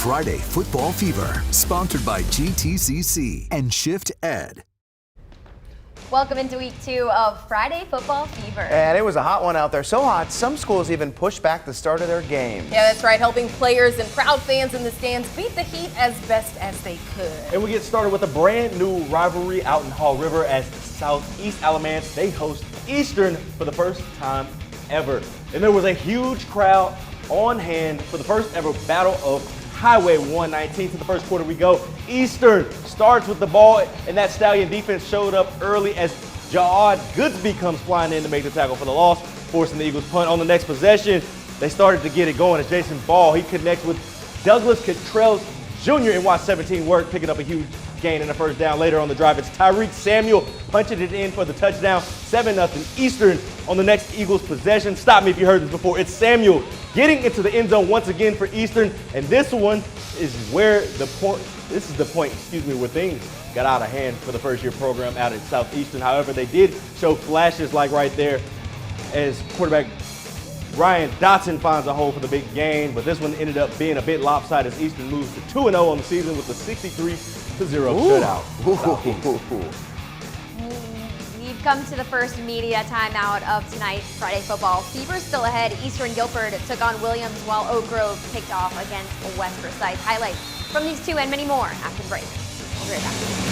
Friday Football Fever, sponsored by GTCC and Shift Ed. Welcome into week 2 of Friday Football Fever. And it was a hot one out there. So hot, some schools even pushed back the start of their games. Yeah, that's right. Helping players and proud fans in the stands beat the heat as best as they could. And we get started with a brand new rivalry out in Haw River as Southeast Alamance, they host Eastern for the first time ever. And there was a huge crowd on hand for the first ever battle of Highway 119. To the first quarter we go. Eastern starts with the ball, and that Stallion defense showed up early as Ja'ad Goodsby comes flying in to make the tackle for the loss, forcing the Eagles punt. On the next possession, they started to get it going as Jason Ball, he connects with Douglas Cottrell Jr. and watch 17 work, picking up a huge gain in the first down. Later on the drive, it's Tyreek Samuel punching it in for the touchdown. 7-0 Eastern on the next Eagles possession. Stop me if you heard this before. It's Samuel getting into the end zone once again for Eastern, and this one is where the point, where things got out of hand for the first-year program out at Southeastern. However, they did show flashes like right there as quarterback Ryan Dotson finds a hole for the big gain, but this one ended up being a bit lopsided as Eastern moves to 2-0 on the season with a 63-0 shutout. We've come to the first media timeout of tonight's Friday Football Fever. Still ahead, Eastern Guilford took on Williams while Oak Grove kicked off against West Forsyth. Highlights from these two and many more after the break. We'll be right back.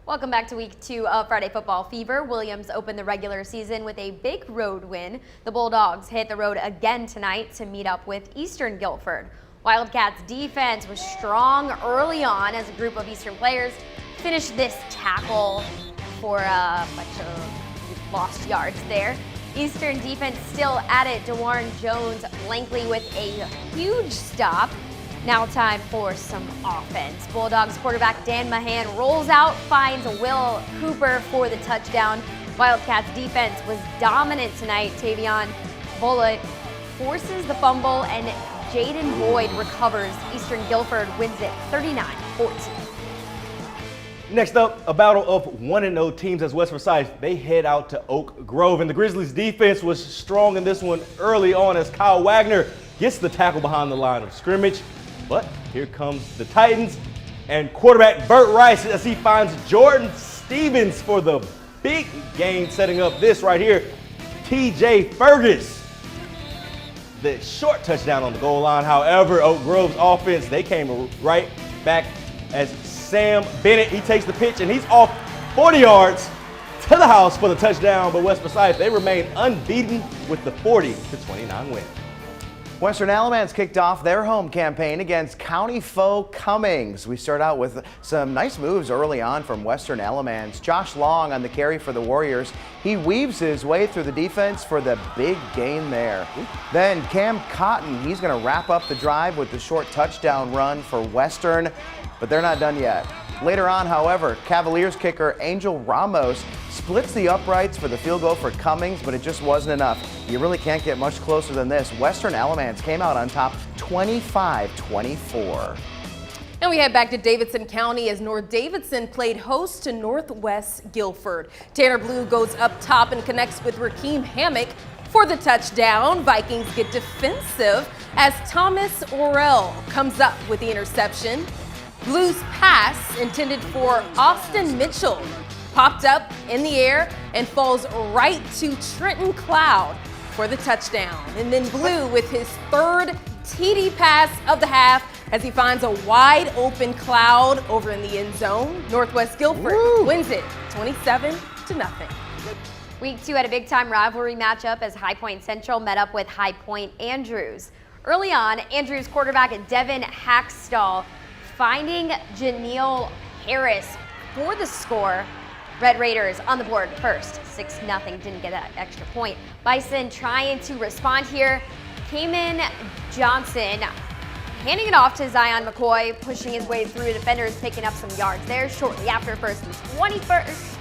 Welcome back to week 2 of Friday Football Fever. Williams opened the regular season with a big road win. The Bulldogs hit the road again tonight to meet up with Eastern Guilford. Wildcats defense was strong early on as a group of Eastern players finished this tackle for a bunch of lost yards there. Eastern defense still at it. DeWarren Jones-Blankley with a huge stop. Now time for some offense. Bulldogs quarterback Dan Mahan rolls out, finds Will Cooper for the touchdown. Wildcats defense was dominant tonight. Tavion Bullitt forces the fumble and Jaden Boyd recovers. Eastern Guilford wins it 39-14. Next up, a battle of 1-0 teams as West Forsyth. They head out to Oak Grove, and the Grizzlies defense was strong in this one early on as Kyle Wagner gets the tackle behind the line of scrimmage. But here comes the Titans and quarterback Burt Rice as he finds Jordan Stevens for the big game, setting up this right here. TJ Fergus, the short touchdown on the goal line. However, Oak Grove's offense, they came right back as Sam Bennett, he takes the pitch and he's off 40 yards to the house for the touchdown. But West Forsyth, they remain unbeaten with the 40-29 win. Western Alamance kicked off their home campaign against county foe Cummings. We start out with some nice moves early on from Western Alamance. Josh Long on the carry for the Warriors. He weaves his way through the defense for the big gain there. Then Cam Cotton, he's going to wrap up the drive with the short touchdown run for Western, but they're not done yet. Later on, however, Cavaliers kicker Angel Ramos splits the uprights for the field goal for Cummings, but it just wasn't enough. You really can't get much closer than this. Western Alamance came out on top 25-24. And we head back to Davidson County as North Davidson played host to Northwest Guilford. Tanner Blue goes up top and connects with Rakeem Hammock for the touchdown. Vikings get defensive as Thomas Orrell comes up with the interception. Blue's pass, intended for Austin Mitchell, popped up in the air and falls right to Trenton Cloud for the touchdown. And then Blue with his third TD pass of the half as he finds a wide open Cloud over in the end zone. Northwest Guilford wins it 27-0. Week 2 had a big-time rivalry matchup as High Point Central met up with High Point Andrews. Early on, Andrews quarterback Devin Hackstall finding Janelle Harris for the score. Red Raiders on the board first, 6-0, didn't get that extra point. Bison trying to respond here. Kamen Johnson handing it off to Zion McCoy, pushing his way through defenders, picking up some yards there shortly after first and 21st.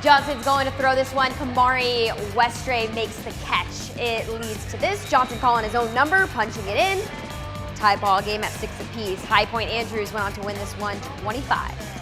Johnson's going to throw this one. Kamari Westray makes the catch. It leads to this. Johnson calling his own number, punching it in. Tie ball game at 6 apiece. High Point Andrews went on to win this one 25-17.